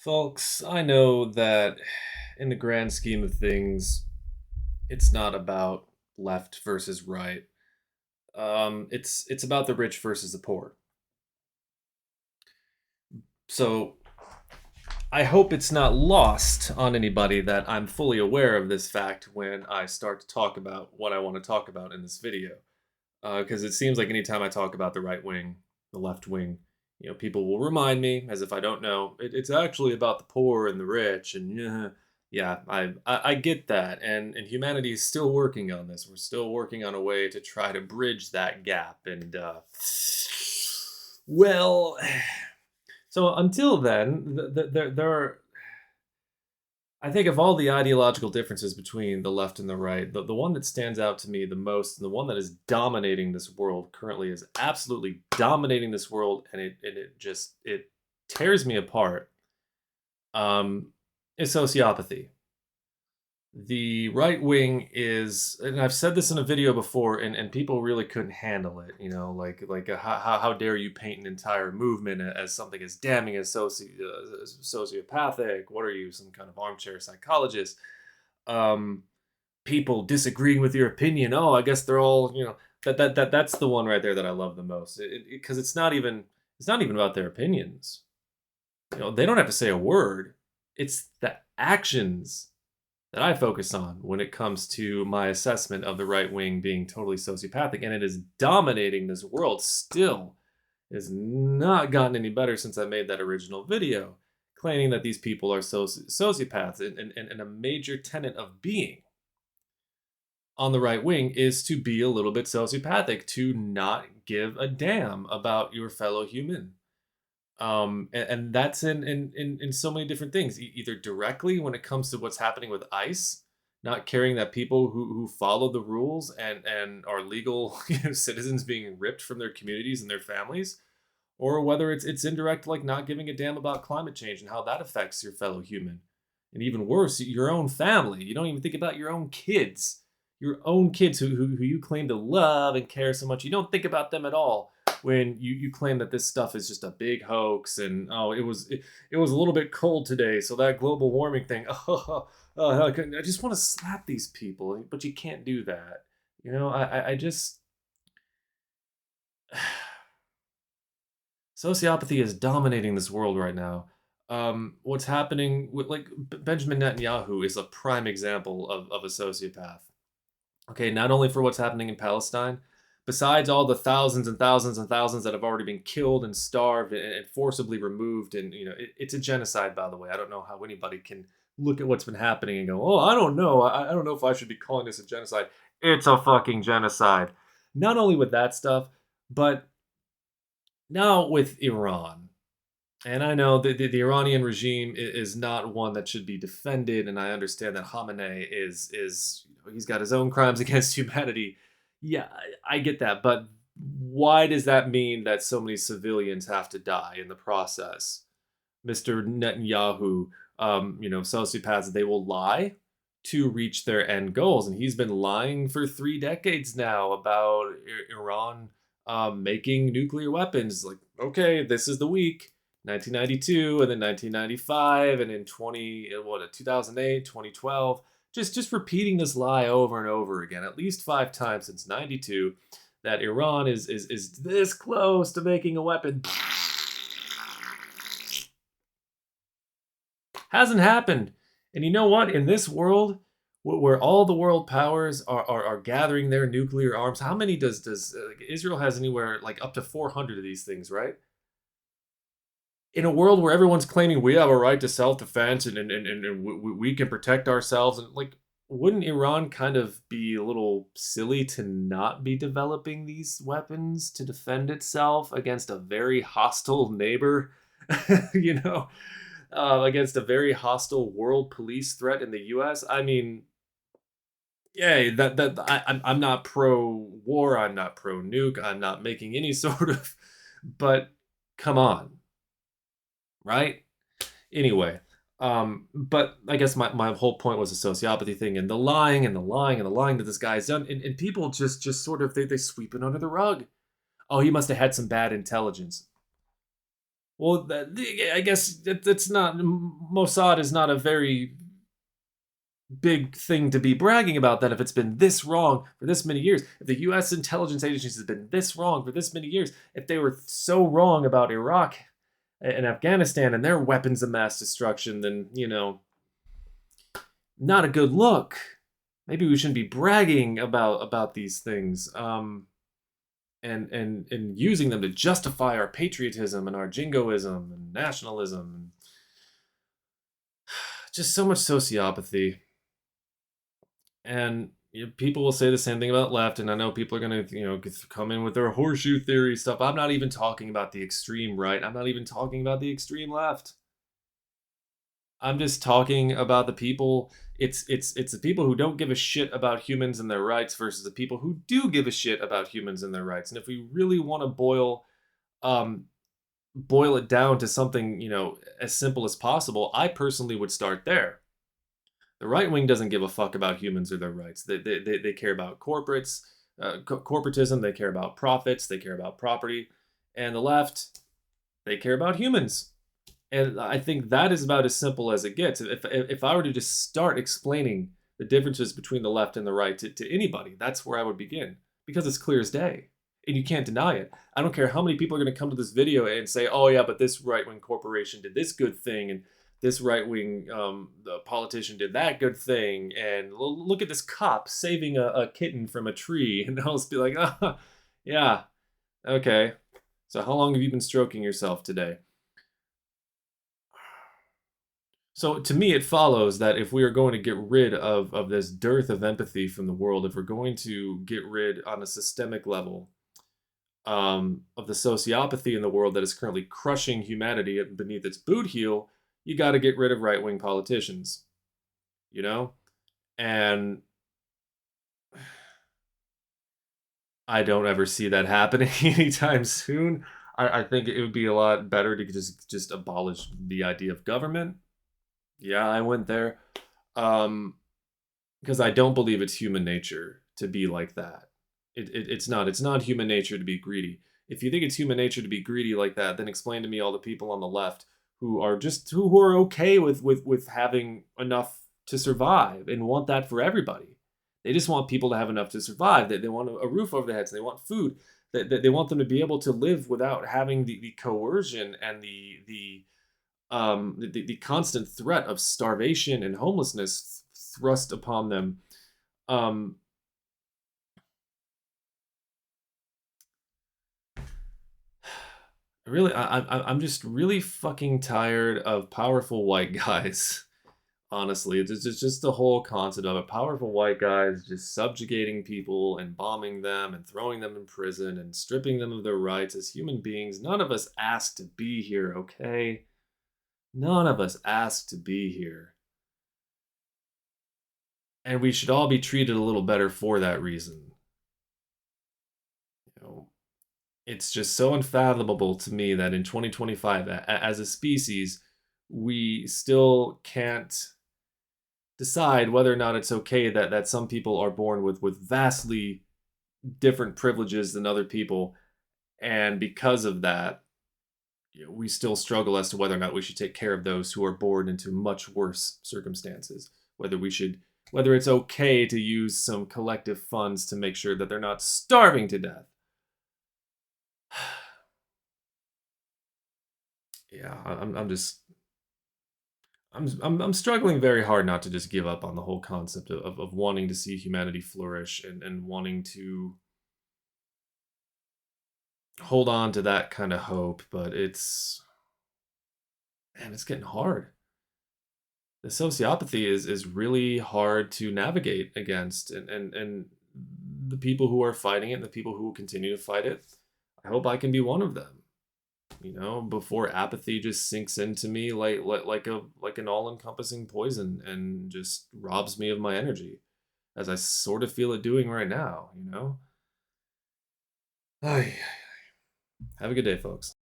Folks, I know that in the grand scheme of things, it's not about left versus right. It's about the rich versus the poor. So I hope it's not lost on anybody that I'm fully aware of this fact when I start to talk about what I want to talk about in this video. Because it seems like anytime I talk about the right wing, the left wing, people will remind me as if I don't know. It's actually about the poor and the rich, and yeah, I get that, and humanity is still working on this. We're still working on a way to try to bridge that gap, and well, so until then, there are. I think of all the ideological differences between the left and the right, the one that stands out to me the most, and the one that is dominating this world currently, is absolutely dominating this world, and it tears me apart. Is sociopathy. The right wing is, and I've said this in a video before, and people really couldn't handle it. How dare you paint an entire movement as something as damning as sociopathic? What are you, some kind of armchair psychologist? Um, People disagreeing with your opinion. Oh, I guess they're all that's the one right there that I love the most, because it's not even about their opinions. They don't have to say a word. It's the actions that I focus on when it comes to my assessment of the right wing being totally sociopathic, and it is dominating this world still. It has not gotten any better since I made that original video, claiming that these people are sociopaths, and a major tenet of being on the right wing is to be a little bit sociopathic, to not give a damn about your fellow human. And that's in so many different things. Either directly when it comes to what's happening with ICE, not caring that people who follow the rules and are legal citizens being ripped from their communities and their families, or whether it's indirect, like not giving a damn about climate change and how that affects your fellow human, and even worse, your own family. You don't even think about your own kids who you claim to love and care so much. You don't think about them at all when you claim that this stuff is just a big hoax, and it was a little bit cold today, so that global warming thing. I just want to slap these people, but you can't do that. I just sociopathy is dominating this world right now. What's happening with, like, Benjamin Netanyahu is a prime example of a sociopath. Okay, not only for what's happening in Palestine, besides all the thousands and thousands and thousands that have already been killed and starved and forcibly removed, and it's a genocide. By the way, I don't know how anybody can look at what's been happening and go, "Oh, I don't know. I don't know if I should be calling this a genocide." It's a fucking genocide. Not only with that stuff, but now with Iran. And I know the Iranian regime is not one that should be defended, and I understand that Khamenei is he's got his own crimes against humanity. Yeah, I get that, but why does that mean that so many civilians have to die in the process? Mr. Netanyahu, sociopaths, they will lie to reach their end goals, and he's been lying for 3 decades now about Iran making nuclear weapons. Like, okay, this is the week. 1992, and then 1995, and in 2008, 2012, just repeating this lie over and over again, at least 5 times since 92, that Iran is this close to making a weapon. Hasn't happened. And you know what? In this world, where all the world powers are gathering their nuclear arms, how many does Israel has? Anywhere like up to 400 of these things, right? In a world where everyone's claiming we have a right to self-defense, and we can protect ourselves, and, like, wouldn't Iran kind of be a little silly to not be developing these weapons to defend itself against a very hostile neighbor? you know, Against a very hostile world police threat in the U.S. I mean, yeah, I'm not pro war. I'm not pro nuke. I'm not making any sort of, but come on, right? Anyway, but I guess my whole point was the sociopathy thing, and the lying and the lying and the lying that this guy's done, and people just sort of they sweep it under the rug. Oh, he must have had some bad intelligence. Well, I guess it's not. Mossad is not a very big thing to be bragging about. That if it's been this wrong for this many years, if the U.S. intelligence agencies have been this wrong for this many years, if they were so wrong about Iraq and Afghanistan and their weapons of mass destruction, then not a good look. Maybe we shouldn't be bragging about these things. And using them to justify our patriotism and our jingoism and nationalism, and just so much sociopathy. And people will say the same thing about left, and I know people are going to come in with their horseshoe theory stuff. I'm not even talking about the extreme right. I'm not even talking about the extreme left. I'm just talking about the people. It's the people who don't give a shit about humans and their rights versus the people who do give a shit about humans and their rights. And if we really want to um, boil it down to something as simple as possible, I personally would start there. The right wing doesn't give a fuck about humans or their rights. They care about corporates, corporatism. They care about profits. They care about property. And the left, they care about humans. And I think that is about as simple as it gets. If I were to just start explaining the differences between the left and the right to anybody, that's where I would begin, because it's clear as day. And you can't deny it. I don't care how many people are going to come to this video and say, oh, yeah, but this right wing corporation did this good thing, and this right wing the politician did that good thing. And look at this cop saving a kitten from a tree. And I'll just be like, oh, yeah, okay. So how long have you been stroking yourself today? So to me, it follows that if we are going to get rid of this dearth of empathy from the world, if we're going to get rid on a systemic level of the sociopathy in the world that is currently crushing humanity beneath its boot heel, you got to get rid of right-wing politicians, you know? And I don't ever see that happening anytime soon. I think it would be a lot better to just abolish the idea of government. Yeah, I went there. Um, because I don't believe it's human nature to be like that. It's not. It's not human nature to be greedy. If you think it's human nature to be greedy like that, then explain to me all the people on the left who are who are okay with having enough to survive and want that for everybody. They just want people to have enough to survive. They want a roof over their heads. They want food. They want them to be able to live without having the coercion and the constant threat of starvation and homelessness thrust upon them. Um, really, I'm just really fucking tired of powerful white guys. Honestly, it's just the whole concept of it. Powerful white guys just subjugating people and bombing them and throwing them in prison and stripping them of their rights as human beings. None of us asked to be here, okay? None of us asked to be here. And we should all be treated a little better for that reason. You know, it's just so unfathomable to me that in 2025, as a species, we still can't decide whether or not it's okay that some people are born with vastly different privileges than other people, and because of that, we still struggle as to whether or not we should take care of those who are born into much worse circumstances. Whether it's okay to use some collective funds to make sure that they're not starving to death. Yeah, I'm just I'm struggling very hard not to just give up on the whole concept of wanting to see humanity flourish and wanting to hold on to that kind of hope, but it's getting hard. The sociopathy is really hard to navigate against, and the people who are fighting it and the people who will continue to fight it, I hope I can be one of them. Before apathy just sinks into me like an all-encompassing poison and just robs me of my energy, as I sort of feel it doing right now. Ay, have a good day, folks.